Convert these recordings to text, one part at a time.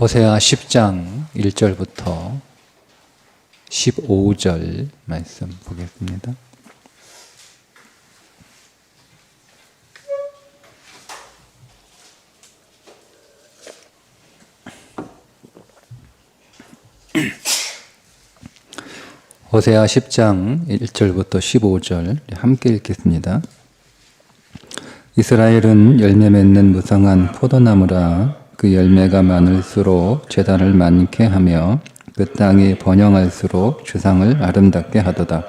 호세아 10장 1절부터 15절 말씀 보겠습니다. 호세아 10장 1절부터 15절 함께 읽겠습니다. 이스라엘은 열매 맺는 무성한 포도나무라. 그 열매가 많을수록 제단을 많게 하며 그 땅이 번영할수록 주상을 아름답게 하도다.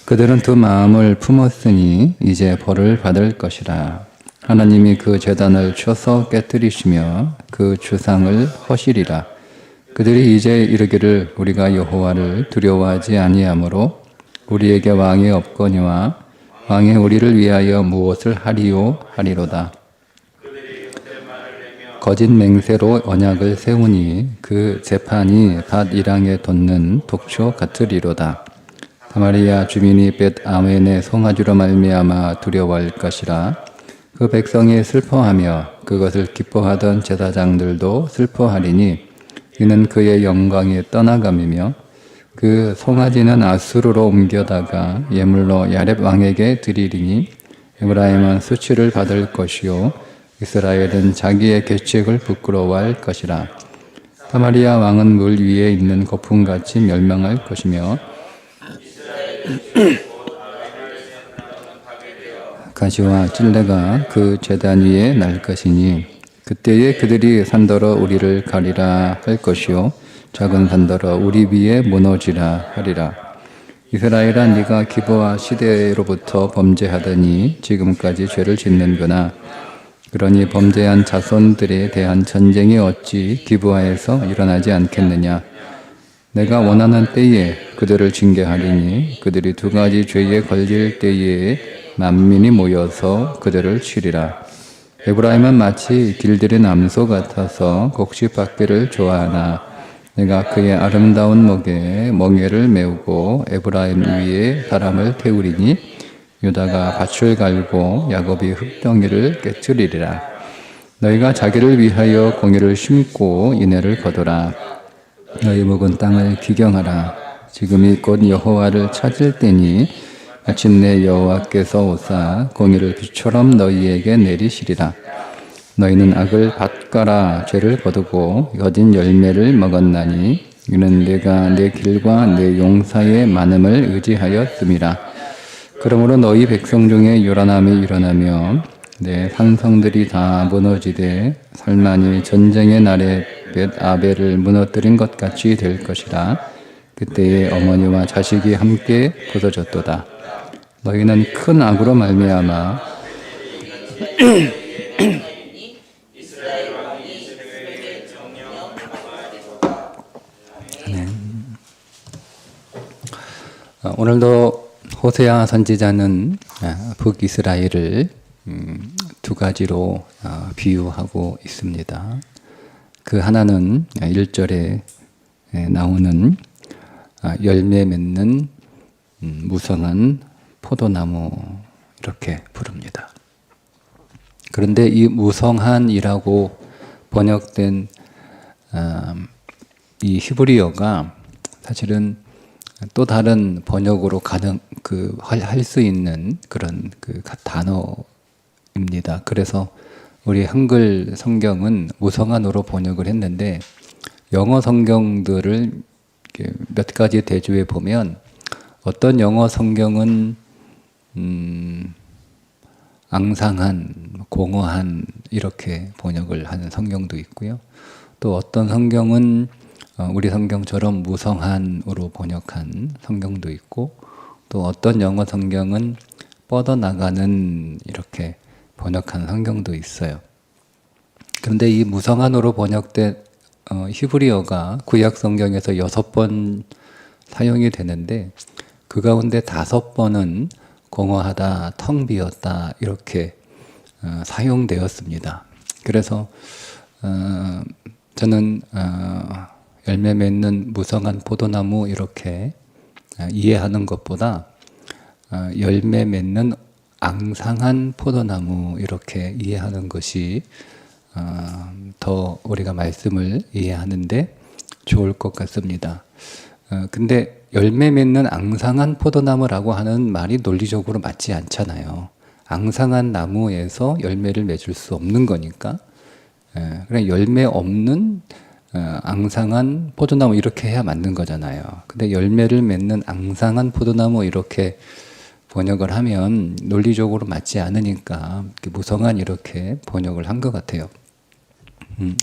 그들은 두 마음을 품었으니 이제 벌을 받을 것이라. 하나님이 그 제단을 쳐서 깨뜨리시며 그 주상을 허시리라. 그들이 이제 이르기를 우리가 여호와를 두려워하지 아니하므로 우리에게 왕이 없거니와 왕이 우리를 위하여 무엇을 하리요 하리로다. 거짓 맹세로 언약을 세우니 그 재판이 밭 이랑에 돋는 독초 같으리로다. 사마리아 주민이 벳 아웬의 송아지로 말미암아 두려워할 것이라. 그 백성이 슬퍼하며 그것을 기뻐하던 제사장들도 슬퍼하리니 이는 그의 영광이 떠나감이며 그 송아지는 아수르로 옮겨다가 예물로 야렙 왕에게 드리리니 에브라임은 수치를 받을 것이요 이스라엘은 자기의 계책을 부끄러워할 것이라. 사마리아 왕은 물 위에 있는 거품같이 멸망할 것이며 가시와 찔레가 그 제단 위에 날 것이니 그때에 그들이 산더러 우리를 가리라 할 것이요 작은 산더러 우리 위에 무너지라 하리라. 이스라엘아 네가 기브아 시대로부터 범죄하더니 지금까지 죄를 짓는구나. 그러니 범죄한 자손들에 대한 전쟁이 어찌 기브아에서 일어나지 않겠느냐. 내가 원하는 때에 그들을 징계하리니 그들이 두 가지 죄에 걸릴 때에 만민이 모여서 그들을 치리라. 에브라임은 마치 길들인 암소 같아서 곡식받기를 좋아하나 내가 그의 아름다운 목에 멍에를 메우고 에브라임 위에 사람을 태우리니 유다가 밭을 갈고 야곱이 흙덩이를 깨뜨리리라. 너희가 자기를 위하여 공의를 심고 인애를 거두라. 너희 묵은 땅을 기경하라. 지금이 곧 여호와를 찾을 때니 마침내 여호와께서 오사 공의를 비처럼 너희에게 내리시리라. 너희는 악을 밭가라 죄를 거두고 거짓 열매를 먹었나니 이는 내가 내 길과 내 용사의 많음을 의지하였음이라. 그러므로 너희 백성 중에 요란함이 일어나며 내 산성들이 다 무너지되 살만이 전쟁의 날에 벳 아벨을 무너뜨린 것 같이 될 것이라. 그때에 어머니와 자식이 함께 부서졌도다. 너희는 큰 악으로 말미암아 오늘도 호세아 선지자는 북이스라엘을 두 가지로 비유하고 있습니다. 그 하나는 1절에 나오는 열매 맺는 무성한 포도나무 이렇게 부릅니다. 그런데 이 무성한이라고 번역된 이 히브리어가 사실은 또 다른 번역으로 할 수 있는 그런 단어입니다. 그래서 우리 한글 성경은 무성한으로 번역을 했는데 영어 성경들을 몇 가지 대조해 보면 어떤 영어 성경은 앙상한, 공허한 이렇게 번역을 하는 성경도 있고요. 또 어떤 성경은 우리 성경처럼 무성한으로 번역한 성경도 있고 또 어떤 영어 성경은 뻗어나가는 이렇게 번역한 성경도 있어요. 그런데 이 무성한으로 번역된 히브리어가 구약 성경에서 6번 사용이 되는데 그 가운데 5번은 공허하다, 텅 비었다 이렇게 사용되었습니다. 그래서 저는 열매 맺는 무성한 포도나무 이렇게 이해하는 것보다 열매 맺는 앙상한 포도나무 이렇게 이해하는 것이 더 우리가 말씀을 이해하는데 좋을 것 같습니다. 근데 열매 맺는 앙상한 포도나무라고 하는 말이 논리적으로 맞지 않잖아요. 앙상한 나무에서 열매를 맺을 수 없는 거니까. 그냥 열매 없는 앙상한 포도나무 이렇게 해야 맞는 거잖아요. 근데 열매를 맺는 앙상한 포도나무 이렇게 번역을 하면 논리적으로 맞지 않으니까 무성한 이렇게 번역을 한 것 같아요.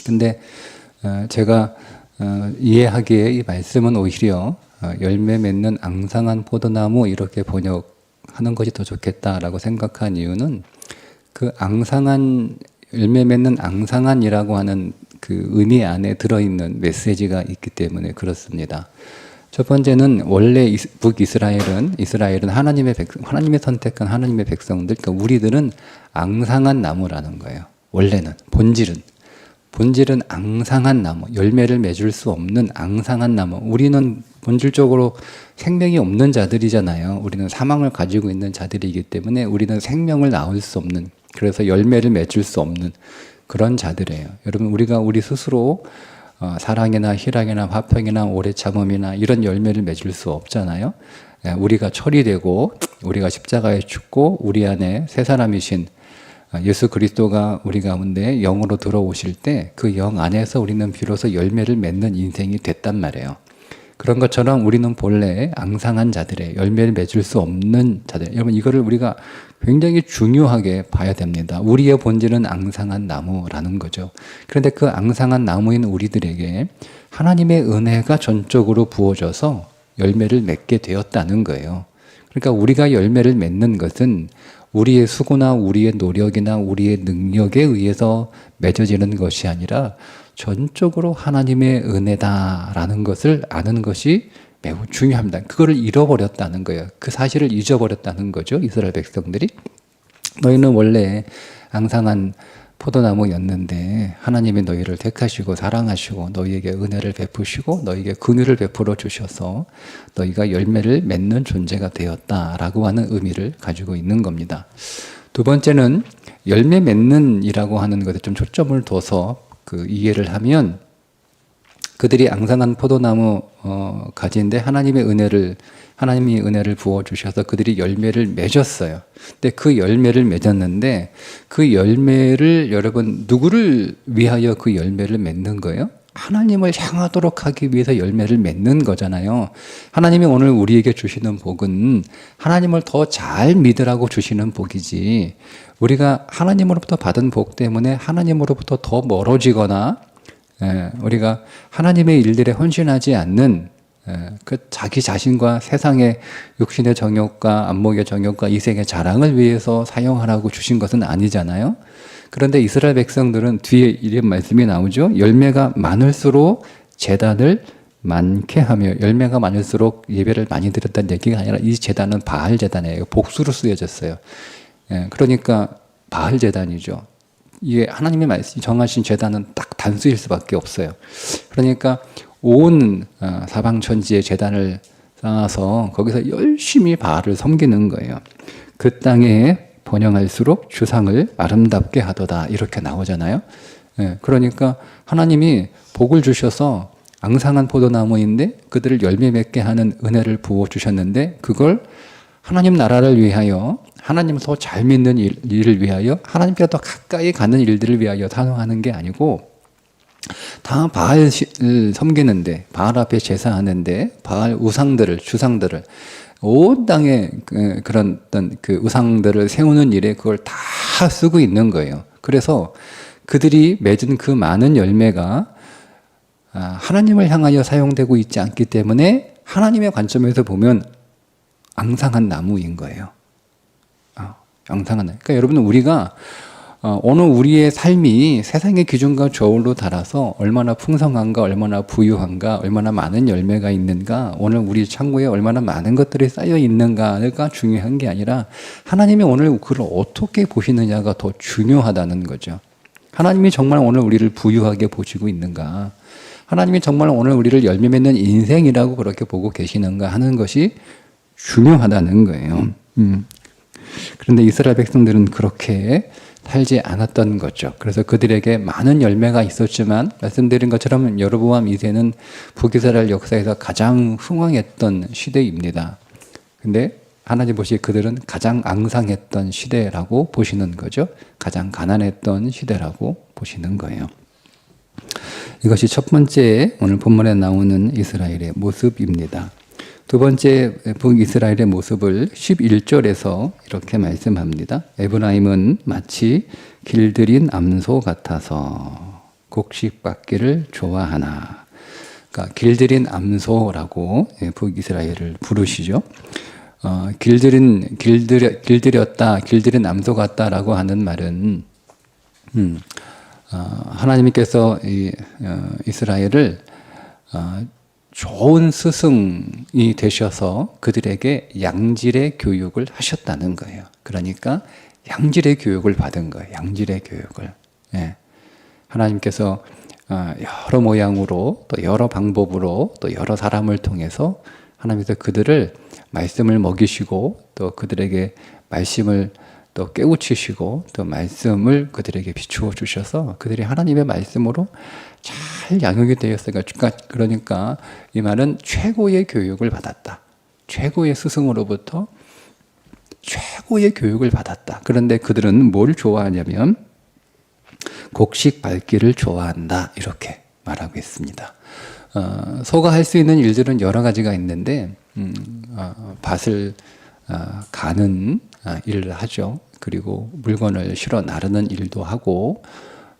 근데 제가 이해하기에 이 말씀은 오히려 열매 맺는 앙상한 포도나무 이렇게 번역하는 것이 더 좋겠다라고 생각한 이유는 그 앙상한 열매 맺는 앙상한이라고 하는 그 의미 안에 들어있는 메시지가 있기 때문에 그렇습니다. 첫 번째는 원래 북이스라엘은 하나님의 선택한 하나님의 백성들, 그러니까 우리들은 앙상한 나무라는 거예요. 원래는 본질은 앙상한 나무, 열매를 맺을 수 없는 앙상한 나무. 우리는 본질적으로 생명이 없는 자들이잖아요. 우리는 사망을 가지고 있는 자들이기 때문에 우리는 생명을 낳을 수 없는, 그래서 열매를 맺을 수 없는 그런 자들이에요. 여러분, 우리 스스로 사랑이나 희락이나 화평이나 오래 참음이나 이런 열매를 맺을 수 없잖아요. 우리가 처리되고 우리가 십자가에 죽고 우리 안에 새 사람이신 예수 그리스도가 우리 가운데 영으로 들어오실 때 그 영 안에서 우리는 비로소 열매를 맺는 인생이 됐단 말이에요. 그런 것처럼 우리는 본래 앙상한 자들의 열매를 맺을 수 없는 자들. 여러분, 이거를 우리가 굉장히 중요하게 봐야 됩니다. 우리의 본질은 앙상한 나무라는 거죠. 그런데 그 앙상한 나무인 우리들에게 하나님의 은혜가 전적으로 부어져서 열매를 맺게 되었다는 거예요. 그러니까 우리가 열매를 맺는 것은 우리의 수고나 우리의 노력이나 우리의 능력에 의해서 맺어지는 것이 아니라 전적으로 하나님의 은혜다라는 것을 아는 것이 매우 중요합니다. 그거를 잃어버렸다는 거예요. 그 사실을 잊어버렸다는 거죠. 이스라엘 백성들이. 너희는 원래 앙상한 포도나무였는데 하나님이 너희를 택하시고 사랑하시고 너희에게 은혜를 베푸시고 너희에게 긍휼을 베풀어 주셔서 너희가 열매를 맺는 존재가 되었다라고 하는 의미를 가지고 있는 겁니다. 두 번째는 열매 맺는 이라고 하는 것에 좀 초점을 둬서 그 이해를 하면 그들이 앙상한 포도나무 가지인데 하나님이 은혜를 부어 주셔서 그들이 열매를 맺었어요. 근데 그 열매를 맺었는데 그 열매를 여러분 누구를 위하여 그 열매를 맺는 거예요? 하나님을 향하도록 하기 위해서 열매를 맺는 거잖아요. 하나님이 오늘 우리에게 주시는 복은 하나님을 더 잘 믿으라고 주시는 복이지 우리가 하나님으로부터 받은 복 때문에 하나님으로부터 더 멀어지거나 우리가 하나님의 일들에 헌신하지 않는 그 자기 자신과 세상의 육신의 정욕과 안목의 정욕과 이생의 자랑을 위해서 사용하라고 주신 것은 아니잖아요. 그런데 이스라엘 백성들은 뒤에 이런 말씀이 나오죠. 열매가 많을수록 제단을 많게 하며, 열매가 많을수록 예배를 많이 드렸다는 얘기가 아니라 이 제단은 바알 제단이에요. 복수로 쓰여졌어요. 그러니까 바알 제단이죠. 이게 하나님의 말씀이 정하신 제단은 딱 단수일 수밖에 없어요. 그러니까 온 사방천지의 제단을 쌓아서 거기서 열심히 바알을 섬기는 거예요. 그 땅에 번영할수록 주상을 아름답게 하도다 이렇게 나오잖아요. 그러니까 하나님이 복을 주셔서 앙상한 포도나무인데 그들을 열매 맺게 하는 은혜를 부어주셨는데 그걸 하나님 나라를 위하여, 하나님을 더 잘 믿는 일을 위하여, 하나님께 더 가까이 가는 일들을 위하여 사용하는 게 아니고 다 바알 섬기는데, 바알 앞에 제사하는데, 바알 우상들을, 주상들을, 온 땅에 그런 어떤 그 우상들을 세우는 일에 그걸 다 쓰고 있는 거예요. 그래서 그들이 맺은 그 많은 열매가 하나님을 향하여 사용되고 있지 않기 때문에 하나님의 관점에서 보면 앙상한 나무인 거예요. 앙상한 나무. 그러니까 여러분, 우리가 오늘 우리의 삶이 세상의 기준과 저울로 달아서 얼마나 풍성한가, 얼마나 부유한가, 얼마나 많은 열매가 있는가, 오늘 우리 창고에 얼마나 많은 것들이 쌓여 있는가가 중요한 게 아니라 하나님이 오늘 그걸 어떻게 보시느냐가 더 중요하다는 거죠. 하나님이 정말 오늘 우리를 부유하게 보시고 있는가, 하나님이 정말 오늘 우리를 열매 맺는 인생이라고 그렇게 보고 계시는가 하는 것이 중요하다는 거예요. 그런데 이스라엘 백성들은 그렇게 살지 않았던 거죠. 그래서 그들에게 많은 열매가 있었지만 말씀드린 것처럼 여로보암 2세는 북이스라엘 역사에서 가장 흥왕했던 시대입니다. 근데 하나님 보시기에 그들은 가장 앙상했던 시대라고 보시는 거죠. 가장 가난했던 시대라고 보시는 거예요. 이것이 첫 번째 오늘 본문에 나오는 이스라엘의 모습입니다. 두 번째 북이스라엘의 모습을 11절에서 이렇게 말씀합니다. 에브라임은 마치 길들인 암소 같아서 곡식받기를 좋아하나. 그러니까 길들인 암소라고 북이스라엘을 부르시죠. 길들였다, 길들인 암소 같다라고 하는 말은 하나님께서 이스라엘을 좋은 스승이 되셔서 그들에게 양질의 교육을 하셨다는 거예요. 그러니까 양질의 교육을 받은 거예요. 양질의 교육을. 예. 하나님께서 여러 모양으로 또 여러 방법으로 또 여러 사람을 통해서 하나님께서 그들을 말씀을 먹이시고 또 그들에게 말씀을 또 깨우치시고 또 말씀을 그들에게 비추어 주셔서 그들이 하나님의 말씀으로 잘 양육이 되었어요. 그러니까 이 말은 최고의 교육을 받았다. 최고의 스승으로부터 최고의 교육을 받았다. 그런데 그들은 뭘 좋아하냐면 곡식 밟기를 좋아한다. 이렇게 말하고 있습니다. 소가 할 수 있는 일들은 여러 가지가 있는데 밭을 가는 일을 하죠. 그리고 물건을 실어 나르는 일도 하고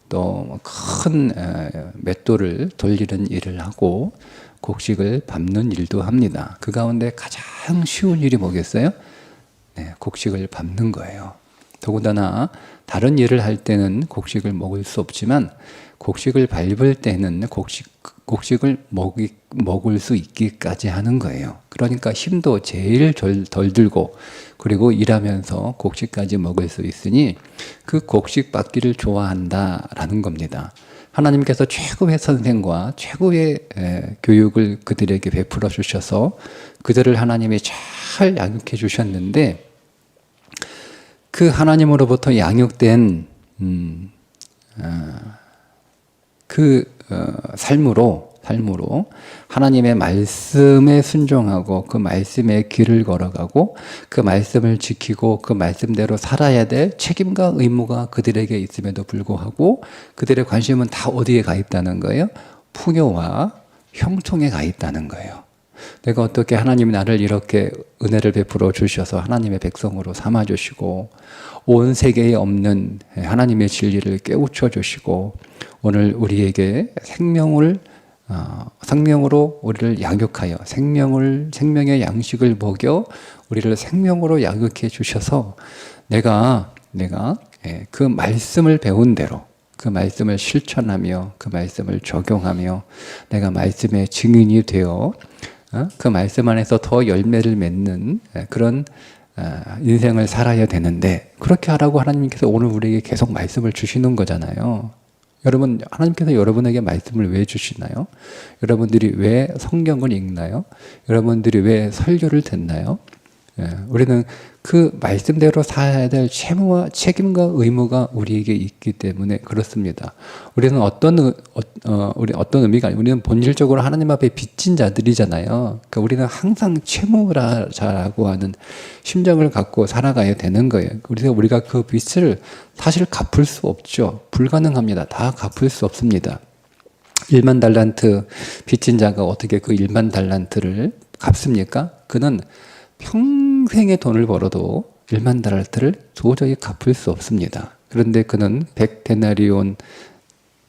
또 큰 맷돌을 돌리는 일을 하고 곡식을 밟는 일도 합니다. 그 가운데 가장 쉬운 일이 뭐겠어요? 네, 곡식을 밟는 거예요. 더군다나 다른 일을 할 때는 곡식을 먹을 수 없지만 곡식을 밟을 때는 곡식을 먹을 수 있기까지 하는 거예요. 그러니까 힘도 제일 덜 들고 그리고 일하면서 곡식까지 먹을 수 있으니 그 곡식 받기를 좋아한다라는 겁니다. 하나님께서 최고의 선생과 최고의 교육을 그들에게 베풀어 주셔서 그들을 하나님이 잘 양육해 주셨는데 그 하나님으로부터 양육된 삶으로 하나님의 말씀에 순종하고 그 말씀의 길을 걸어가고 그 말씀을 지키고 그 말씀대로 살아야 될 책임과 의무가 그들에게 있음에도 불구하고 그들의 관심은 다 어디에 가 있다는 거예요? 풍요와 형통에 가 있다는 거예요. 내가 어떻게 하나님이 나를 이렇게 은혜를 베풀어 주셔서 하나님의 백성으로 삼아주시고 온 세계에 없는 하나님의 진리를 깨우쳐 주시고 오늘 우리에게 생명으로 우리를 양육하여 생명의 양식을 먹여 우리를 생명으로 양육해 주셔서 내가 그 말씀을 배운 대로 그 말씀을 실천하며 그 말씀을 적용하며 내가 말씀의 증인이 되어 그 말씀 안에서 더 열매를 맺는 그런 인생을 살아야 되는데 그렇게 하라고 하나님께서 오늘 우리에게 계속 말씀을 주시는 거잖아요. 여러분, 하나님께서 여러분에게 말씀을 왜 주시나요? 여러분들이 왜 성경을 읽나요? 여러분들이 왜 설교를 듣나요? 우리는 그 말씀대로 살아야 될 책임과 의무가 우리에게 있기 때문에 그렇습니다. 우리는 어떤 의미가 아니고 우리는 본질적으로 하나님 앞에 빚진 자들이잖아요. 그러니까 우리는 항상 채무자라고 하는 심정을 갖고 살아가야 되는 거예요. 그래서 우리가 그 빚을 사실 갚을 수 없죠. 불가능합니다. 다 갚을 수 없습니다. 1만 달란트 빚진 자가 어떻게 그 1만 달란트를 갚습니까? 그는 평생의 돈을 벌어도 1만 달란트를 도저히 갚을 수 없습니다. 그런데 그는 100데나리온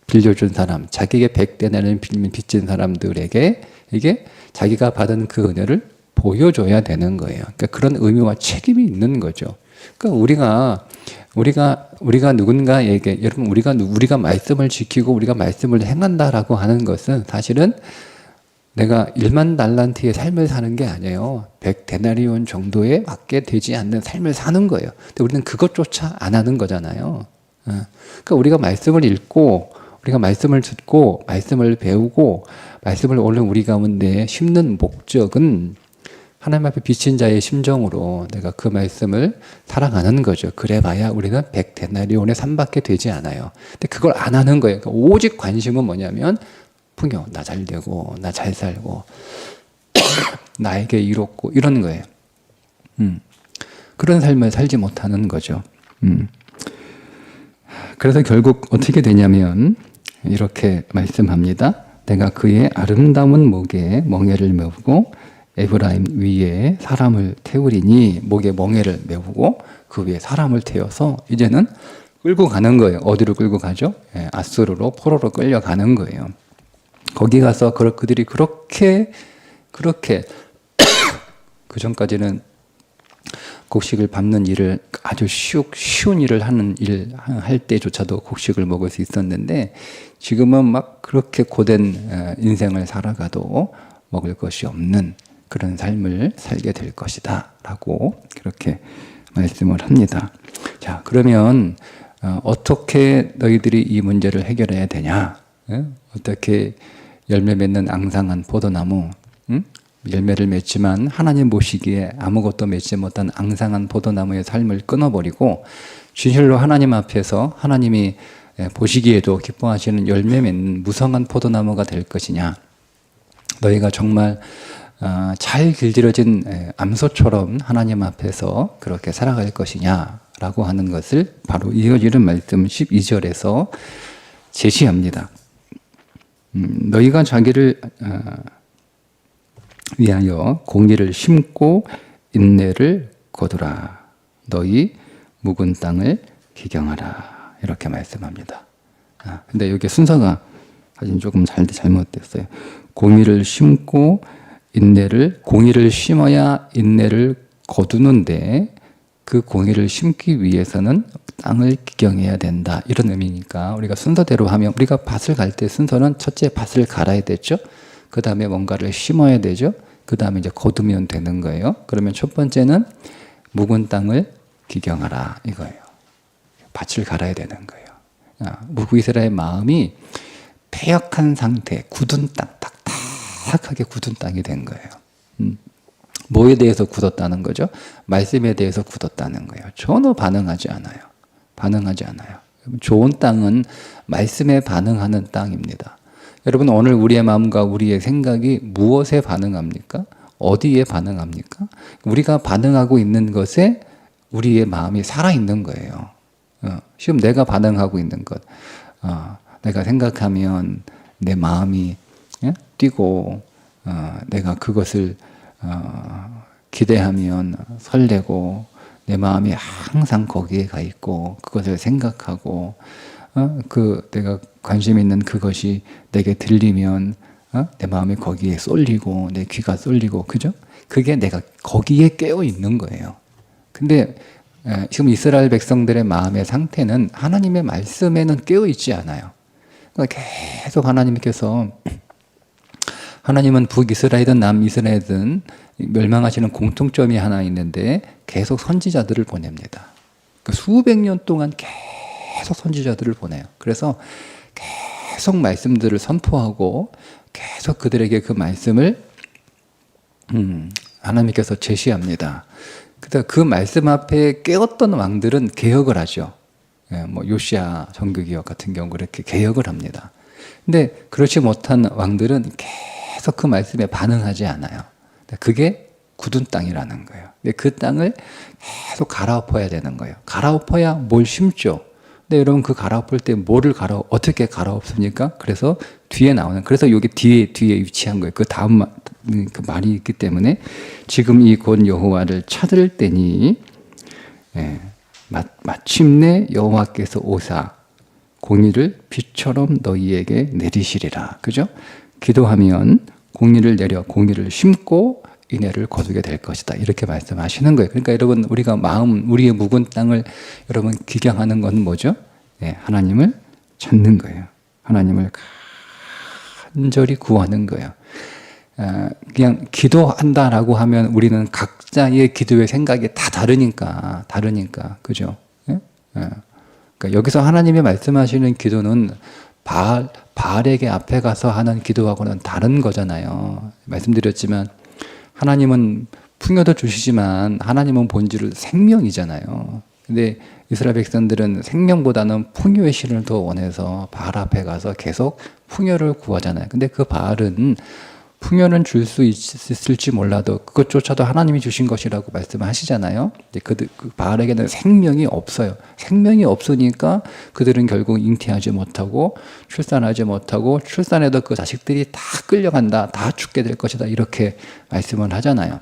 빌려준 사람, 자기에게 100데나리온 빚진 사람들에게 이게 자기가 받은 그 은혜를 보여줘야 되는 거예요. 그러니까 그런 의무와 책임이 있는 거죠. 그러니까 우리가 누군가에게 여러분 우리가 말씀을 지키고 우리가 말씀을 행한다라고 하는 것은 사실은 내가 1만 달란트의 삶을 사는 게 아니에요. 100데나리온 정도에 맞게 되지 않는 삶을 사는 거예요. 근데 우리는 그것조차 안 하는 거잖아요. 그러니까 우리가 말씀을 읽고 우리가 말씀을 듣고 말씀을 배우고 말씀을 오늘 우리 가운데 심는 목적은 하나님 앞에 비친 자의 심정으로 내가 그 말씀을 살아가는 거죠. 그래봐야 우리는 100데나리온의 3밖에 되지 않아요. 근데 그걸 안 하는 거예요. 그러니까 오직 관심은 뭐냐면 풍요, 나 잘 되고 나 잘 살고 나에게 이롭고 이런 거예요. 그런 삶을 살지 못하는 거죠. 그래서 결국 어떻게 되냐면 이렇게 말씀합니다. 내가 그의 아름다운 목에 멍에를 메우고 에브라임 위에 사람을 태우리니, 목에 멍에를 메우고 그 위에 사람을 태워서 이제는 끌고 가는 거예요. 어디로 끌고 가죠? 아수르로, 포로로 끌려가는 거예요. 거기 가서 그들이 그렇게 그 전까지는 곡식을 밟는 일을 아주 쉬운 일을 할 때조차도 곡식을 먹을 수 있었는데, 지금은 막 그렇게 고된 인생을 살아가도 먹을 것이 없는 그런 삶을 살게 될 것이다 라고 그렇게 말씀을 합니다. 자, 그러면 어떻게 너희들이 이 문제를 해결해야 되냐? 어떻게 열매 맺는 앙상한 포도나무, 열매를 맺지만 하나님 보시기에 아무것도 맺지 못한 앙상한 포도나무의 삶을 끊어버리고 진실로 하나님 앞에서 하나님이 보시기에도 기뻐하시는 열매 맺는 무성한 포도나무가 될 것이냐? 너희가 정말 잘 길들여진 암소처럼 하나님 앞에서 그렇게 살아갈 것이냐라고 하는 것을 바로 이어지는 말씀 12절에서 제시합니다. 너희가 자기를 위하여 공의를 심고 인내를 거두라. 너희 묵은 땅을 기경하라. 이렇게 말씀합니다. 근데 여기 순서가 사실 조금 잘못됐어요. 공의를 심고 공의를 심어야 인내를 거두는데 그 공의를 심기 위해서는 땅을 기경해야 된다. 이런 의미니까 우리가 순서대로 하면, 우리가 밭을 갈 때 순서는 첫째 밭을 갈아야 되죠. 그 다음에 뭔가를 심어야 되죠. 그 다음에 이제 거두면 되는 거예요. 그러면 첫 번째는 묵은 땅을 기경하라 이거예요. 밭을 갈아야 되는 거예요. 북이스라엘 마음이 패역한 상태, 굳은 땅, 딱딱하게 굳은 땅이 된 거예요. 뭐에 대해서 굳었다는 거죠? 말씀에 대해서 굳었다는 거예요. 전혀 반응하지 않아요. 좋은 땅은 말씀에 반응하는 땅입니다. 여러분, 오늘 우리의 마음과 우리의 생각이 무엇에 반응합니까? 어디에 반응합니까? 우리가 반응하고 있는 것에 우리의 마음이 살아있는 거예요. 지금 내가 반응하고 있는 것, 내가 생각하면 내 마음이 뛰고, 내가 그것을 기대하면 설레고, 내 마음이 항상 거기에 가 있고, 그것을 생각하고, 내가 관심 있는 그것이 내게 들리면 내 마음이 거기에 쏠리고, 내 귀가 쏠리고, 그죠? 그게 내가 거기에 깨어 있는 거예요. 근데 지금 이스라엘 백성들의 마음의 상태는 하나님의 말씀에는 깨어 있지 않아요. 그러니까 계속 하나님은 북이스라엘이든 남이스라엘이든 멸망하시는 공통점이 하나 있는데 계속 선지자들을 보냅니다. 그러니까 수백 년 동안 계속 선지자들을 보내요. 그래서 계속 말씀들을 선포하고 계속 그들에게 그 말씀을 하나님께서 제시합니다. 그 말씀 앞에 깨었던 왕들은 개혁을 하죠. 뭐 요시야 정교기역 같은 경우 그렇게 개혁을 합니다. 근데 그렇지 못한 왕들은 계속 그 말씀에 반응하지 않아요. 그게 굳은 땅이라는 거예요. 근데 그 땅을 계속 갈아엎어야 되는 거예요. 갈아엎어야 뭘 심죠. 근데 여러분, 그 갈아엎을 때 어떻게 갈아엎습니까? 그래서 그래서 여기 뒤에 위치한 거예요. 그 다음 그 말이 있기 때문에 지금 이 곧 여호와를 찾을 때니 마침내 여호와께서 오사 공의를 비처럼 너희에게 내리시리라. 그죠? 기도하면 공의를 내려 공의를 심고 인애를 거두게 될 것이다. 이렇게 말씀하시는 거예요. 그러니까 여러분, 우리의 묵은 땅을 여러분 기경하는 건 뭐죠? 하나님을 찾는 거예요. 하나님을 간절히 구하는 거예요. 그냥 기도한다라고 하면 우리는 각자의 기도의 생각이 다 다르니까, 그죠? 그러니까 여기서 하나님이 말씀하시는 기도는 바알에게 앞에 가서 하는 기도하고는 다른 거잖아요. 말씀드렸지만 하나님은 풍요도 주시지만 하나님은 본질은 생명이잖아요. 근데 이스라엘 백성들은 생명보다는 풍요의 신을 더 원해서 바알 앞에 가서 계속 풍요를 구하잖아요. 근데 그 바알은 풍요는 줄 수 있을지 몰라도 그것조차도 하나님이 주신 것이라고 말씀하시잖아요. 그 바알에게는 생명이 없어요. 생명이 없으니까 그들은 결국 잉태하지 못하고 출산하지 못하고 출산해도 그 자식들이 다 끌려간다. 다 죽게 될 것이다. 이렇게 말씀을 하잖아요.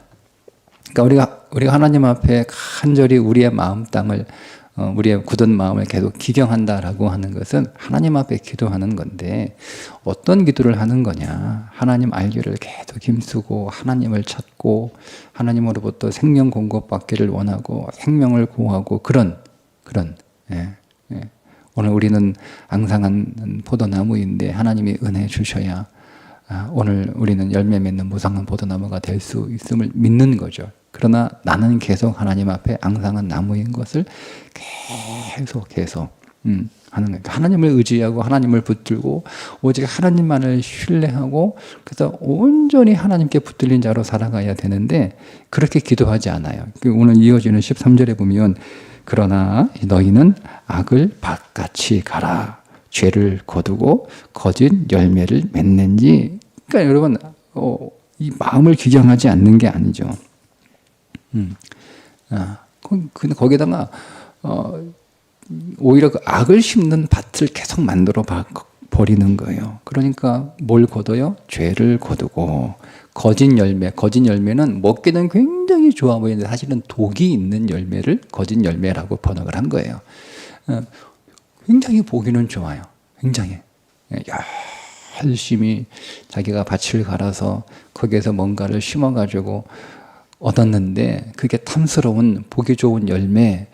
그러니까 우리가 하나님 앞에 간절히 우리의 마음 땅을 우리의 굳은 마음을 계속 기경한다라고 하는 것은 하나님 앞에 기도하는 건데 어떤 기도를 하는 거냐? 하나님 알기를 계속 힘쓰고 하나님을 찾고 하나님으로부터 생명 공급받기를 원하고 생명을 구하고 그런 예. 오늘 우리는 앙상한 포도나무인데 하나님이 은혜 주셔야 오늘 우리는 열매 맺는 무성한 포도나무가 될 수 있음을 믿는 거죠. 그러나 나는 계속 하나님 앞에 앙상한 나무인 것을 계속 하는 거예요. 하나님을 의지하고 하나님을 붙들고 오직 하나님만을 신뢰하고 그래서 온전히 하나님께 붙들린 자로 살아가야 되는데 그렇게 기도하지 않아요. 오늘 이어지는 13절에 보면 그러나 너희는 악을 밭같이 가라. 죄를 거두고 거짓 열매를 맺는지. 그러니까 여러분 이 마음을 규정하지 않는 게 아니죠. 근데 거기다가 오히려 그 악을 심는 밭을 계속 만들어 버리는 거예요. 그러니까 뭘 거둬요? 죄를 거두고 거짓 열매는 먹기는 굉장히 좋아 보이는데 사실은 독이 있는 열매를 거짓 열매라고 번역을 한 거예요. 굉장히 보기는 좋아요. 굉장히 열심히 자기가 밭을 갈아서 거기에서 뭔가를 심어가지고 얻었는데 그게 탐스러운 보기 좋은 열매,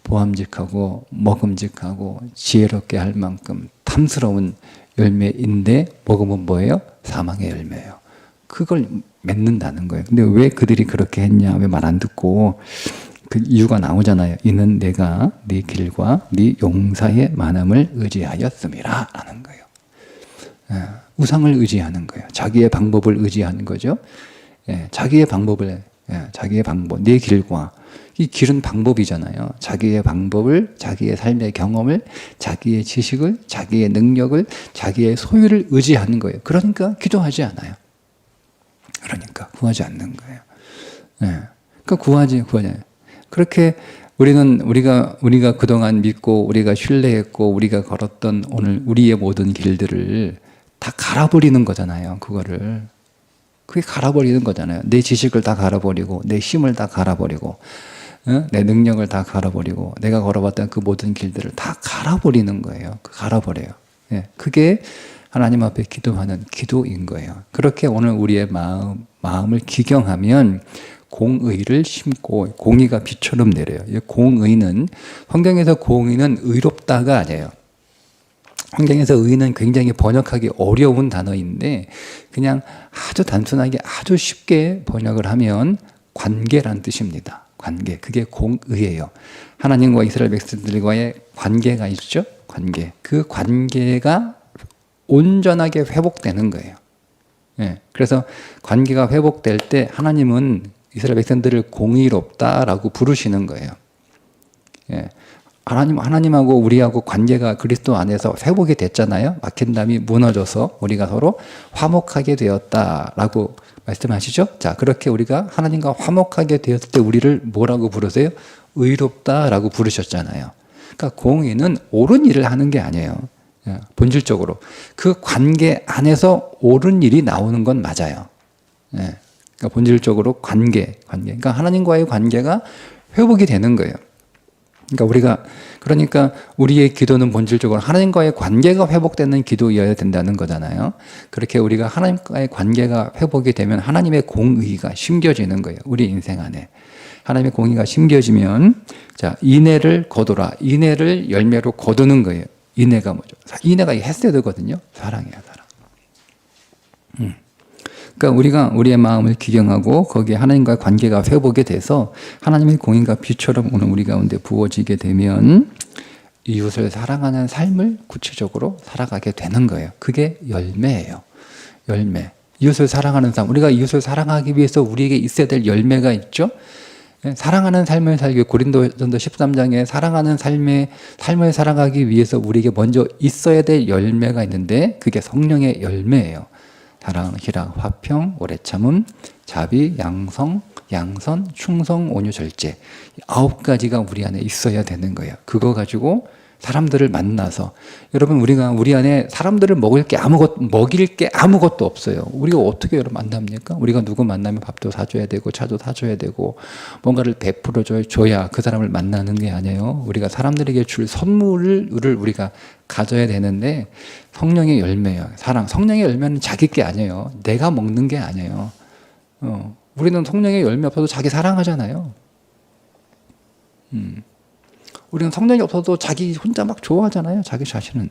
보암직하고 먹음직하고 지혜롭게 할 만큼 탐스러운 열매인데 먹으면 뭐예요? 사망의 열매예요. 그걸 맺는다는 거예요. 근데 왜 그들이 그렇게 했냐? 왜 말 안 듣고? 그 이유가 나오잖아요. 이는 내가 네 길과 네 용사의 만함을 의지하였음이라 라는 거예요. 우상을 의지하는 거예요. 자기의 방법을 의지하는 거죠. 자기의 방법, 내 길과 이 길은 방법이잖아요. 자기의 방법을, 자기의 삶의 경험을, 자기의 지식을, 자기의 능력을, 자기의 소유를 의지하는 거예요. 그러니까 기도하지 않아요. 그러니까 구하지 않는 거예요. 그러니까 구하지. 그렇게 우리가 그동안 믿고 우리가 신뢰했고 우리가 걸었던 오늘 우리의 모든 길들을 다 갈아버리는 거잖아요. 그게 갈아버리는 거잖아요. 내 지식을 다 갈아버리고 내 힘을 다 갈아버리고 내 능력을 다 갈아버리고 내가 걸어봤던 그 모든 길들을 다 갈아버리는 거예요. 갈아버려요. 그게 하나님 앞에 기도하는 기도인 거예요. 그렇게 오늘 우리의 마음을 기경하면 공의를 심고 공의가 비처럼 내려요. 공의는 성경에서 공의는 의롭다가 아니에요. 성경에서 의는 굉장히 번역하기 어려운 단어인데 그냥 아주 단순하게 아주 쉽게 번역을 하면 관계란 뜻입니다. 관계. 그게 공의예요. 하나님과 이스라엘 백성들과의 관계가 있죠. 관계. 그 관계가 온전하게 회복되는 거예요. 그래서 관계가 회복될 때 하나님은 이스라엘 백성들을 공의롭다라고 부르시는 거예요. 하나님하고 우리하고 관계가 그리스도 안에서 회복이 됐잖아요. 막힌 담이 무너져서 우리가 서로 화목하게 되었다라고 말씀하시죠. 자, 그렇게 우리가 하나님과 화목하게 되었을 때 우리를 뭐라고 부르세요? 의롭다라고 부르셨잖아요. 그러니까 공의는 옳은 일을 하는 게 아니에요. 본질적으로 그 관계 안에서 옳은 일이 나오는 건 맞아요. 그러니까 본질적으로 관계. 그러니까 하나님과의 관계가 회복이 되는 거예요. 그러니까 우리의 기도는 본질적으로 하나님과의 관계가 회복되는 기도여야 된다는 거잖아요. 그렇게 우리가 하나님과의 관계가 회복이 되면 하나님의 공의가 심겨지는 거예요. 우리 인생 안에. 하나님의 공의가 심겨지면 자, 인애를 거두라. 인애를 열매로 거두는 거예요. 인애가 뭐죠? 인애가 헤세드거든요. 사랑이야, 사랑. 그러니까 우리가 우리의 마음을 기경하고 거기에 하나님과의 관계가 회복이 돼서 하나님의 공의가 비처럼 오늘 우리 가운데 부어지게 되면 이웃을 사랑하는 삶을 구체적으로 살아가게 되는 거예요. 그게 열매예요. 열매. 이웃을 사랑하는 삶. 우리가 이웃을 사랑하기 위해서 우리에게 있어야 될 열매가 있죠. 사랑하는 삶을 살기, 고린도전서 13장에 사랑하는 삶을 살아가기 위해서 우리에게 먼저 있어야 될 열매가 있는데 그게 성령의 열매예요. 사랑, 희락, 화평, 오래 참음, 자비, 양선, 충성, 온유, 절제. 9가지가 우리 안에 있어야 되는 거예요. 그거 가지고 사람들을 만나서, 여러분, 우리가 우리 안에 사람들을 먹일 게 아무것도 없어요. 우리가 어떻게 여러분 만납니까? 우리가 누구 만나면 밥도 사줘야 되고 차도 사줘야 되고 뭔가를 베풀어줘야 그 사람을 만나는 게 아니에요. 우리가 사람들에게 줄 선물을 우리가 가져야 되는데, 성령의 열매예요. 사랑. 성령의 열매는 자기 게 아니에요. 내가 먹는 게 아니에요. 우리는 성령의 열매 없어도 자기 사랑하잖아요. 우리는 성령이 없어도 자기 혼자 막 좋아하잖아요. 자기 자신은.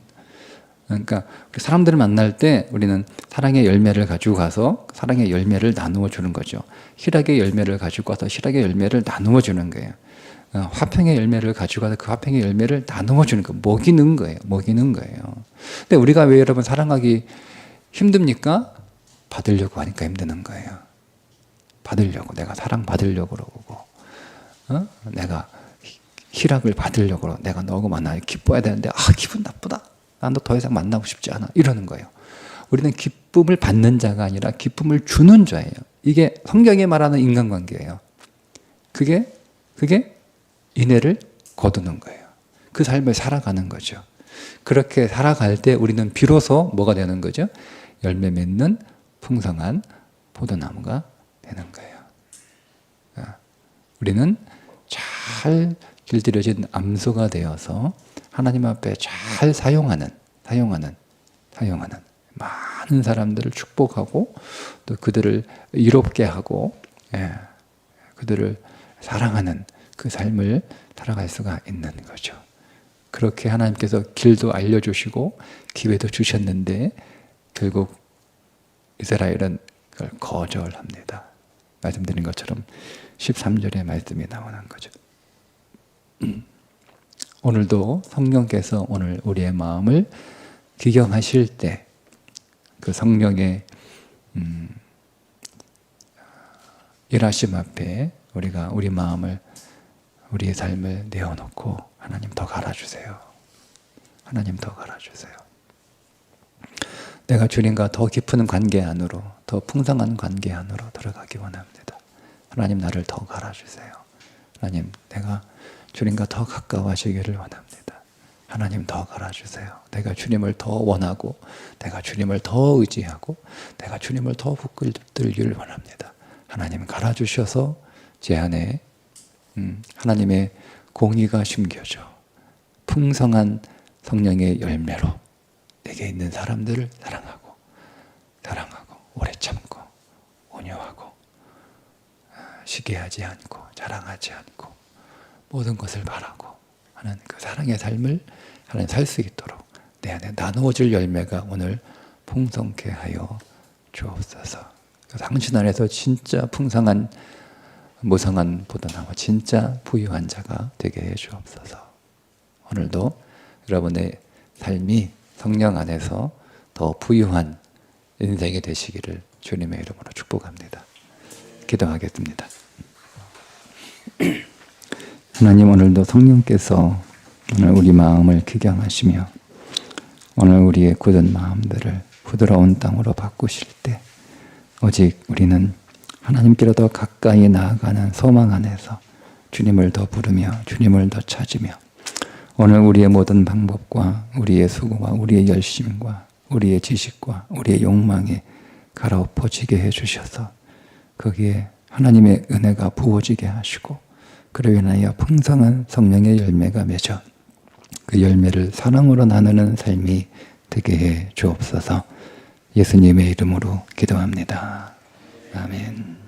그러니까 우리 사람들을 만날 때 우리는 사랑의 열매를 가지고 가서 사랑의 열매를 나누어 주는 거죠. 희락의 열매를 가지고 가서 희락의 열매를 나누어 주는 거예요. 화평의 열매를 가지고 가서 그 화평의 열매를 나누어 주는 거예요. 먹이는 거예요. 근데 우리가 왜 여러분 사랑하기 힘듭니까? 받으려고 하니까 힘드는 거예요. 내가 사랑받으려고 그러고, 내가 희락을 받으려고 그러고, 내가 너무 많아 기뻐야 되는데 기분 나쁘다, 난 너 더 이상 만나고 싶지 않아, 이러는 거예요. 우리는 기쁨을 받는 자가 아니라 기쁨을 주는 자예요. 이게 성경이 말하는 인간관계예요. 그게 인애를 거두는 거예요. 그 삶을 살아가는 거죠. 그렇게 살아갈 때 우리는 비로소 뭐가 되는 거죠? 열매 맺는 풍성한 포도나무가 되는 거예요. 우리는 잘 길들여진 암소가 되어서 하나님 앞에 잘 사용하는 많은 사람들을 축복하고 또 그들을 이롭게 하고, 그들을 사랑하는 그 삶을 살아갈 수가 있는 거죠. 그렇게 하나님께서 길도 알려주시고 기회도 주셨는데 결국 이스라엘은 그걸 거절합니다. 말씀드린 것처럼 13절의 말씀이 나오는 거죠. 오늘도 성령께서 오늘 우리의 마음을 기경하실 때 그 성령의 일하심 앞에 우리가 우리 마음을, 우리의 삶을 내어놓고 하나님 더 갈아주세요. 하나님 더 갈아주세요. 내가 주님과 더 깊은 관계 안으로, 더 풍성한 관계 안으로 들어가기 원합니다. 하나님 나를 더 갈아주세요. 하나님 내가 주님과 더 가까워지기를 원합니다. 하나님 더 갈아주세요. 내가 주님을 더 원하고, 내가 주님을 더 의지하고, 내가 주님을 더 붙들기를 원합니다. 하나님 갈아주셔서 제 안에 하나님의 공의가 심겨져 풍성한 성령의 열매로 내게 있는 사람들을 사랑하고 오래 참고 온유하고 시기하지 않고 자랑하지 않고 모든 것을 바라고 하는 그 사랑의 삶을 하나님 살 수 있도록 내 안에 나누어질 열매가 오늘 풍성케 하여 주옵소서. 당신 안에서 진짜 풍성한 무성한 포도나무, 진짜 부유한 자가 되게 해 주옵소서. 오늘도 여러분의 삶이 성령 안에서 더 부유한 인생이 되시기를 주님의 이름으로 축복합니다. 기도하겠습니다. 하나님, 오늘도 성령께서 오늘 우리 마음을 기경하시며 오늘 우리의 굳은 마음들을 부드러운 땅으로 바꾸실 때 오직 우리는 하나님께로 더 가까이 나아가는 소망 안에서 주님을 더 부르며 주님을 더 찾으며 오늘 우리의 모든 방법과 우리의 수고와 우리의 열심과 우리의 지식과 우리의 욕망에 갈아엎어지게 해주셔서 거기에 하나님의 은혜가 부어지게 하시고 그로 인하여 풍성한 성령의 열매가 맺어 그 열매를 사랑으로 나누는 삶이 되게 해 주옵소서. 예수님의 이름으로 기도합니다. 아멘.